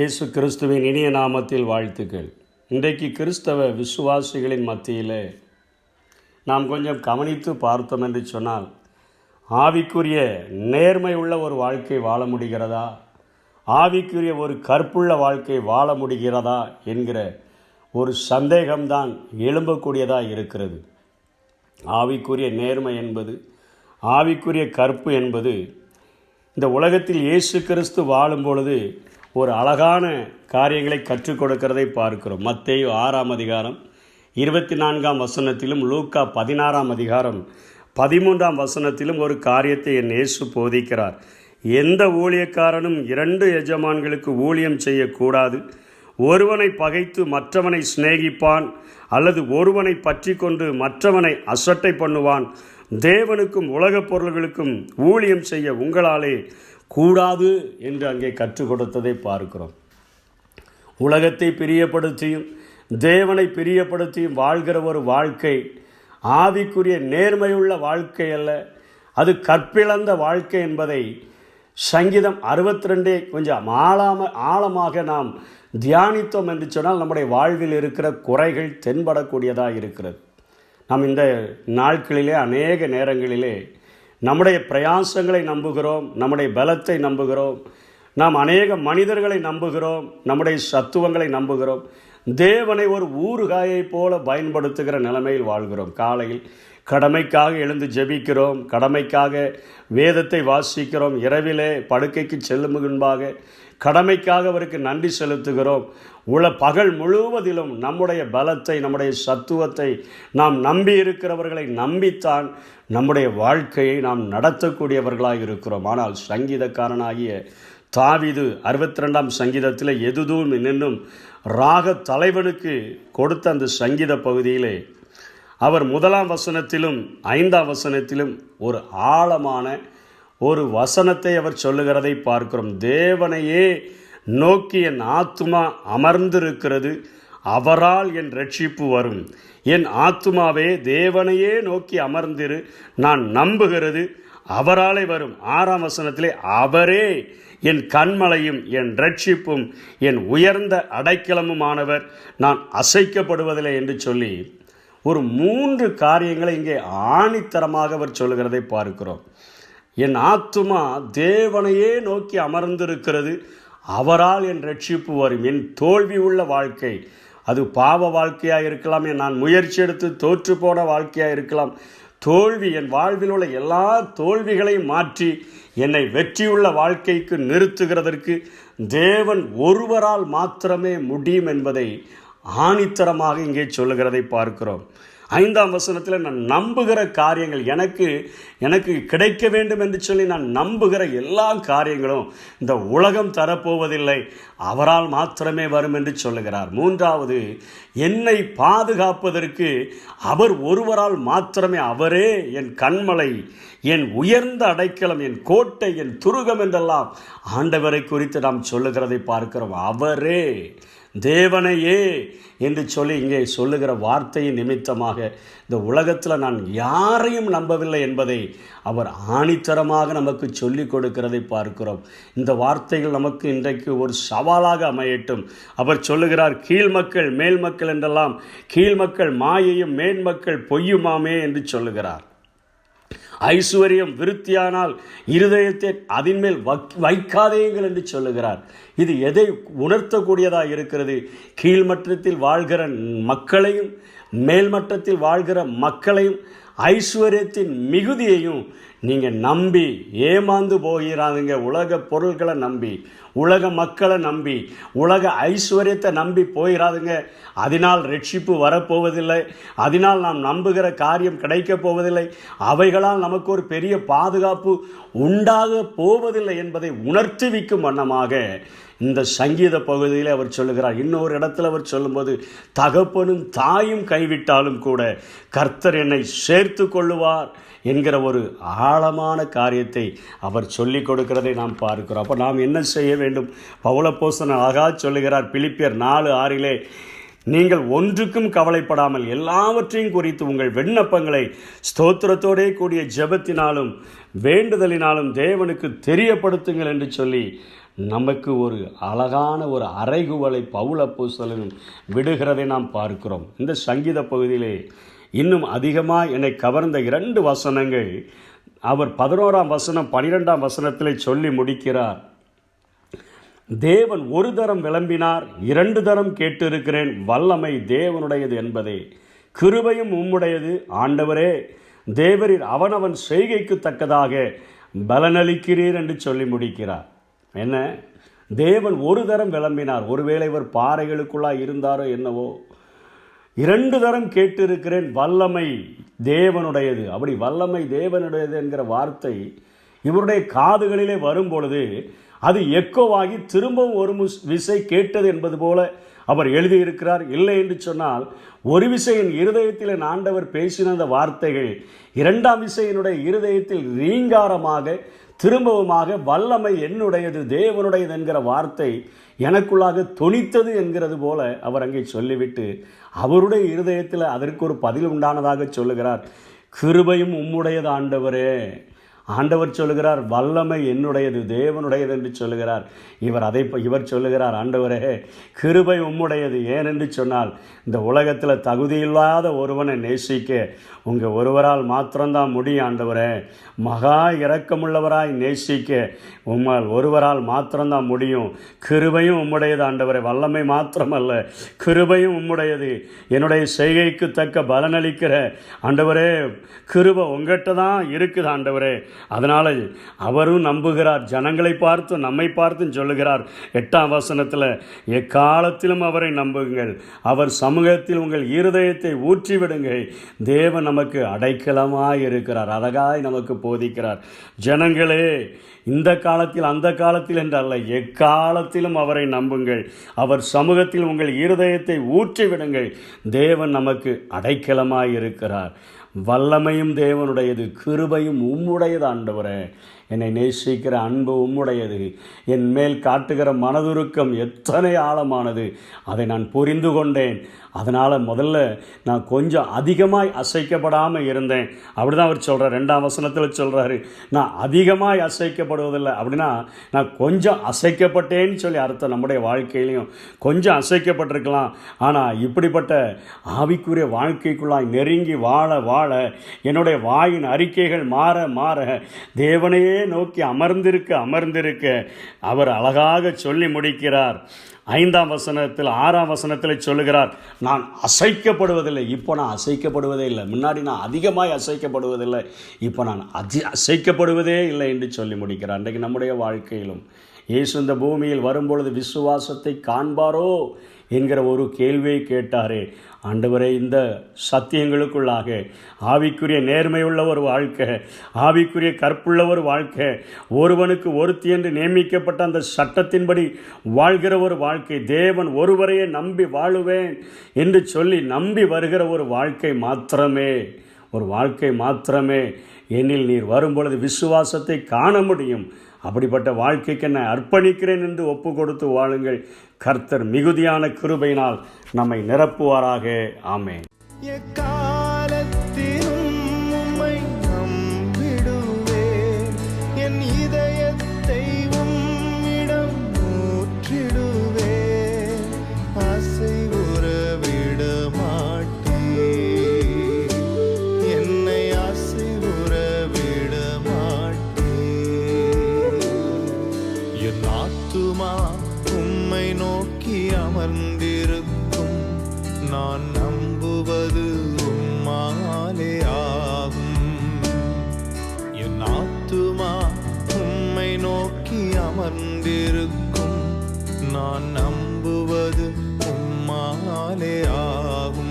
இயேசு கிறிஸ்துவின் இனிய நாமத்தில் வாழ்த்துக்கள். இன்றைக்கு கிறிஸ்தவ விசுவாசிகளின் மத்தியில் நாம் கொஞ்சம் கவனித்து பார்த்தோம் என்று சொன்னால், ஆவிக்குரிய நேர்மை உள்ள ஒரு வாழ்க்கை வாழ முடிகிறதா, ஆவிக்குரிய ஒரு கற்புள்ள வாழ்க்கை வாழ முடிகிறதா என்கிற ஒரு சந்தேகம்தான் எழும்பக்கூடியதாக இருக்கிறது. ஆவிக்குரிய நேர்மை என்பது, ஆவிக்குரிய கற்பு என்பது இந்த உலகத்தில் இயேசு கிறிஸ்து வாழும் பொழுது ஒரு அழகான காரியங்களை கற்றுக் கொடுக்கிறதை பார்க்கிறோம். மத்தேயு 6ஆம் அதிகாரம் 24ஆம் வசனத்திலும், லூக்கா 16ஆம் அதிகாரம் 13ஆம் வசனத்திலும் ஒரு காரியத்தை என் இயேசு போதிக்கிறார். எந்த ஊழியக்காரனும் 2 எஜமான்களுக்கு ஊழியம் செய்யக்கூடாது. ஒருவனை பகைத்து மற்றவனை சிநேகிப்பான், அல்லது ஒருவனை பற்றி கொண்டு மற்றவனை அசட்டை பண்ணுவான். தேவனுக்கும் உலகப் பொருள்களுக்கும் ஊழியம் செய்ய உங்களாலே கூடாது என்று அங்கே கற்றுக் கொடுத்ததை பார்க்கிறோம். உலகத்தை பிரியப்படுத்தியும் தேவனை பிரியப்படுத்தியும் வாழ்கிற ஒரு வாழ்க்கை ஆவிக்குரிய நேர்மையுள்ள வாழ்க்கை அல்ல, அது கற்பிழந்த வாழ்க்கை என்பதை சங்கீதம் 62 கொஞ்சம் ஆழமாக நாம் தியானித்தோம் என்று சொன்னால் நம்முடைய வாழ்வில் இருக்கிற குறைகள் தென்படக்கூடியதாக இருக்கிறது. நாம் இந்த நாட்களிலே அநேக நேரங்களிலே நம்முடைய பிரயாசங்களை நம்புகிறோம், நம்முடைய பலத்தை நம்புகிறோம், நாம் அநேக மனிதர்களை நம்புகிறோம், நம்முடைய சத்துவங்களை நம்புகிறோம். தேவனை ஒரு ஊறுகாயை போல பயன்படுத்துகிற நிலைமையில் வாழ்கிறோம். காலையில் கடமைக்காக எழுந்து ஜெபிக்கிறோம், கடமைக்காக வேதத்தை வாசிக்கிறோம், இரவிலே படுக்கைக்கு செல்லும் முன்பாக கடமைக்காக அவருக்கு நன்றி செலுத்துகிறோம். பகல் முழுவதிலும் நம்முடைய பலத்தை, நம்முடைய சத்துவத்தை நாம் நம்பி இருக்கிறவர்களை நம்பித்தான் நம்முடைய வாழ்க்கையை நாம் நடத்தக்கூடியவர்களாக இருக்கிறோம். ஆனால் சங்கீதக்காரனாகிய தாவீது 62ஆம் சங்கீதத்தில் எதுதூம் என்னும் ராக தலைவனுக்கு கொடுத்த அந்த சங்கீத பகுதியிலே அவர் 1ஆம் வசனத்திலும் 5ஆம் வசனத்திலும் ஒரு ஆழமான ஒரு வசனத்தை அவர் சொல்லுகிறதை பார்க்கிறோம். தேவனையே நோக்கி என் ஆத்துமா அமர்ந்திருக்கிறது, அவரால் என் ரட்சிப்பு வரும். என் ஆத்துமாவே தேவனையே நோக்கி அமர்ந்திரு, நான் நம்புகிறது அவராலே வரும். 6ஆம் வசனத்திலே அவரே என் கண்மலையும் என் ரட்சிப்பும் என் உயர்ந்த அடைக்கலமுமானவர், நான் அசைக்கப்படுவதில்லை என்று சொல்லி ஒரு 3 காரியங்களை இங்கே ஆணித்தரமாக அவர் சொல்லுகிறதை பார்க்கிறோம். என் ஆத்துமா தேவனையே நோக்கி அமர்ந்திருக்கிறது, அவரால் என் ரட்சிப்பு வரும். என் தோல்வி உள்ள வாழ்க்கை, அது பாவ வாழ்க்கையாக இருக்கலாம், நான் முயற்சி எடுத்து தோற்று போன வாழ்க்கையாக இருக்கலாம். தோல்வி, என் வாழ்வில் உள்ள எல்லா தோல்விகளையும் மாற்றி என்னை வெற்றியுள்ள வாழ்க்கைக்கு நிறுத்துகிறதற்கு தேவன் ஒருவரால் மாத்திரமே முடியும் என்பதை ஆணித்தரமாக இங்கே சொல்லுகிறதை பார்க்கிறோம். 5ஆம் வசனத்தில் நான் நம்புகிற காரியங்கள் எனக்கு கிடைக்க வேண்டும் என்று சொல்லி நான் நம்புகிற எல்லா காரியங்களும் இந்த உலகம் தரப்போவதில்லை, அவரால் மாத்திரமே வரும் என்று சொல்லுகிறார். 3வது, என்னை பாதுகாப்பதற்கு அவர் ஒருவரால் மாத்திரமே, அவரே என் கண்மலை, என் உயர்ந்த அடைக்கலம், என் கோட்டை, என் துருகம் என்றெல்லாம் ஆண்டவரை குறித்து நாம் சொல்லுகிறதை பார்க்கிறோம். அவரே, தேவனையே என்று சொல்லி இங்கே சொல்லுகிற வார்த்தையின் நிமித்தமாக இந்த உலகத்தில் நான் யாரையும் நம்பவில்லை என்பதை அவர் ஆணித்தரமாக நமக்கு சொல்லிக் கொடுக்கிறதை பார்க்கிறோம். இந்த வார்த்தைகள் நமக்கு இன்றைக்கு ஒரு சவாலாக அமையட்டும். அவர் சொல்லுகிறார், கீழ்மக்கள் மேல்மக்கள் என்றெல்லாம், கீழ்மக்கள் மாயையும் மேன்மக்கள் பொய்யுமாமே என்று சொல்லுகிறார். ஐஸ்வர்யம் விருத்தியானால் இருதயத்தை அதின்மேல் வைக்காதேங்கள் என்று சொல்லுகிறார். இது எதை உணர்த்தக்கூடியதாக இருக்கிறது? கீழ்மட்டத்தில் வாழ்கிற மக்களையும் மேல்மட்டத்தில் வாழ்கிற மக்களையும் ஐஸ்வர்யத்தின் மிகுதியையும் நீங்கள் நம்பி ஏமாந்து போகிறாதுங்க. உலக பொருள்களை நம்பி, உலக மக்களை நம்பி, உலக ஐஸ்வர்யத்தை நம்பி போயிடாதுங்க. அதனால் ரட்சிப்பு வரப்போவதில்லை, அதனால் நாம் நம்புகிற காரியம் கிடைக்கப் போவதில்லை, அவைகளால் நமக்கு ஒரு பெரிய பாதுகாப்பு உண்டாக போவதில்லை என்பதை உணர்த்துவிக்கும் வண்ணமாக இந்த சங்கீத பகுதியில் அவர் சொல்லுகிறார். இன்னொரு இடத்துல அவர் சொல்லும்போது, தகப்பனும் தாயும் கைவிட்டாலும் கூட கர்த்தர் என்னை சேர்த்து கொள்ளுவார் என்கிற ஒரு ஆழமான காரியத்தை அவர் சொல்லிக் கொடுக்கிறதை நாம் பார்க்கிறோம். அப்போ நாம் என்ன செய்ய வேண்டும்? பவுலப்போஸ்தலன் அழகாக சொல்லுகிறார் பிலிப்பியர் 4:6, நீங்கள் ஒன்றுக்கும் கவலைப்படாமல் எல்லாவற்றையும் குறித்து உங்கள் விண்ணப்பங்களை ஸ்தோத்திரத்தோடே கூடிய ஜெபத்தினாலும் வேண்டுதலினாலும் தேவனுக்கு தெரியப்படுத்துங்கள் என்று சொல்லி நமக்கு ஒரு அழகான ஒரு அறைகுவலை பவுல் அப்போஸ்தலன் விடுகிறதை நாம் பார்க்கிறோம். இந்த சங்கீத பகுதியிலே இன்னும் அதிகமாக என்னை கவர்ந்த 2 வசனங்கள் அவர் 11ஆம் வசனம் 12ஆம் வசனத்திலே சொல்லி முடிக்கிறார். தேவன் ஒரு தரம் விளம்பினார், 2 தரம் கேட்டிருக்கிறேன், வல்லமை தேவனுடையது என்பதே, கிருபையும் உம்முடையது ஆண்டவரே, தேவரீர் அவனவன் செய்கைக்கு தக்கதாக பலனளிக்கிறீர் என்று சொல்லி முடிக்கிறார். என்ன, தேவன் ஒரு தரம் விளம்பினார். ஒருவேளை இவர் பாறைகளுக்குள்ளாக இருந்தாரோ என்னவோ. 2 தரம் கேட்டிருக்கிறேன், வல்லமை தேவனுடையது. அப்படி வல்லமை தேவனுடையது என்கிற வார்த்தை இவருடைய காதுகளிலே வரும் பொழுது அது எக்கோவாகி திரும்பவும் ஒரு விசை கேட்டது என்பது போல அவர் எழுதியிருக்கிறார். இல்லை என்று சொன்னால் ஒரு விசை என் இருதயத்தில் என் ஆண்டவர் பேசின அந்த வார்த்தைகள் 2ஆம் விசை என்னுடைய இருதயத்தில் ரீங்காரமாக திரும்பவுமாக வல்லமை என்னுடையது தேவனுடையது என்கிற வார்த்தை எனக்குள்ளாக தொனித்தது என்கிறது போல அவர் அங்கே சொல்லிவிட்டு அவருடைய இருதயத்தில் அதற்கு ஒரு பதில் உண்டானதாக சொல்லுகிறார். கிருபையும் உம்முடையது ஆண்டவரே. ஆண்டவர் சொல்லுகிறார், வல்லமை என்னுடையது தேவனுடையது என்று சொல்லுகிறார். இவர் சொல்லுகிறார், ஆண்டவரே கிருபை உம்முடையது. ஏனென்று சொன்னால் இந்த உலகத்தில் தகுதியில்லாத ஒருவனை நேசிக்க உங்கள் ஒருவரால் மாத்திரம்தான் முடியும் ஆண்டவரே. மகா இரக்கமுள்ளவராய் நேசிக்க உம்மால் ஒருவரால் மாத்திரம்தான் முடியும். கிருபையும் உம்முடையது ஆண்டவரே. வல்லமை மாத்திரமல்ல, கிருபையும் உம்முடையது. என்னுடைய செய்கைக்கு தக்க பலனளிக்கிற ஆண்டவரே, கிருபை உங்கள்கிட்ட தான் இருக்குது ஆண்டவரே. அதனால் அவரும் நம்புகிறார். ஜனங்களை பார்த்து நம்மை பார்த்தும் சொல்லுகிறார் 8ஆம் வசனத்தில், எக்காலத்திலும் அவரை நம்புங்கள், அவர் சமூகத்தில் உங்கள் இருதயத்தை ஊற்றிவிடுங்கள். தேவன் நமக்கு அடைக்கலமாய் இருக்கிறார், அழகாய் நமக்கு போதிக்கிறார். ஜனங்களே, இந்த காலத்தில் அந்த காலத்தில் என்றல்ல, எக்காலத்திலும் அவரை நம்புங்கள், அவர் சமூகத்தில் உங்கள் இருதயத்தை ஊற்றிவிடுங்கள். தேவன் நமக்கு அடைக்கலமாய் இருக்கிறார். வல்லமையும் தேவனுடையது, கிருபையும் உம்முடையது ஆண்டவரே. என்னை நேசிக்கிற அன்பு உம்முடையது. என் மேல் காட்டுகிற மனதுருக்கம் எத்தனை ஆழமானது, அதை நான் புரிந்து கொண்டேன். அதனால் முதல்ல நான் கொஞ்சம் அதிகமாய் அசைக்கப்படாமல் இருந்தேன். அப்படி தான் அவர் சொல்கிறார். 2ஆம் வசனத்தில் சொல்கிறாரு, நான் அதிகமாய் அசைக்கப்படுவதில்லை. அப்படின்னா நான் கொஞ்சம் அசைக்கப்பட்டேன்னு சொல்லி அர்த்தம். நம்முடைய வாழ்க்கையிலையும் கொஞ்சம் அசைக்கப்பட்டிருக்கலாம். ஆனால் இப்படிப்பட்ட ஆவிக்குரிய வாழ்க்கைக்குள்ளாய் நெருங்கி வாழ வாழ என்னுடைய வாயின் அறிக்கைகள் மாற மாற தேவனையே நோக்கி அமர்ந்திருக்க அவர் அழகாக சொல்லி முடிக்கிறார். 5ஆம் வசனத்தில் 6ஆம் வசனத்தில் சொல்லுகிறார், நான் அசைக்கப்படுவதில்லை. இப்போ நான் அசைக்கப்படுவதே இல்லை. முன்னாடி நான் அதிகமாய் அசைக்கப்படுவதில்லை, இப்போ நான் அசைக்கப்படுவதே இல்லை என்று சொல்லி முடிக்கிறார். அன்றைக்கு நம்முடைய வாழ்க்கையிலும் இயேசு இந்த பூமியில் வரும்பொழுது விசுவாசத்தை காண்பாரோ என்கிற ஒரு கேள்வியை கேட்டாரே. ஆண்டவரே, இந்த சத்தியங்களுக்குள்ளாக ஆவிக்குரிய நேர்மையுள்ள ஒரு வாழ்க்கை, ஆவிக்குரிய கற்புள்ள ஒரு வாழ்க்கை, ஒருவனுக்கு ஒருத்தி என்று நியமிக்கப்பட்ட அந்த சட்டத்தின்படி வாழ்கிற ஒரு வாழ்க்கை, தேவன் ஒருவரையே நம்பி வாழுவேன் என்று சொல்லி நம்பி வருகிற ஒரு வாழ்க்கை மாத்திரமே என்னில் நீர் வரும்பொழுது விசுவாசத்தை காண முடியும். அப்படிப்பட்ட வாழ்க்கைக்கு என்னை அர்ப்பணிக்கிறேன் என்று ஒப்பு கொடுத்து வாழுங்கள். கர்த்தர் மிகுதியான கிருபையினால் நம்மை நிரப்புவாராக. ஆமென். எக்காலத்திலும் உம்மை நம்பிடுவேன், என் இதயத்தை உம்மிடம் ஊற்றிடுவேன், அசைவுற விட மாட்டேன், என்னை அசைவுற விட மாட்டேன். என் ஆத்துமா உம்மை நோக்கி அமர்ந்திருக்கும், நான் நம்புவது உம்மாலே ஆகும். என் ஆத்துமா உம்மை நோக்கி அமர்ந்திருக்கும், நான் நம்புவது உம்மாலே ஆகும்.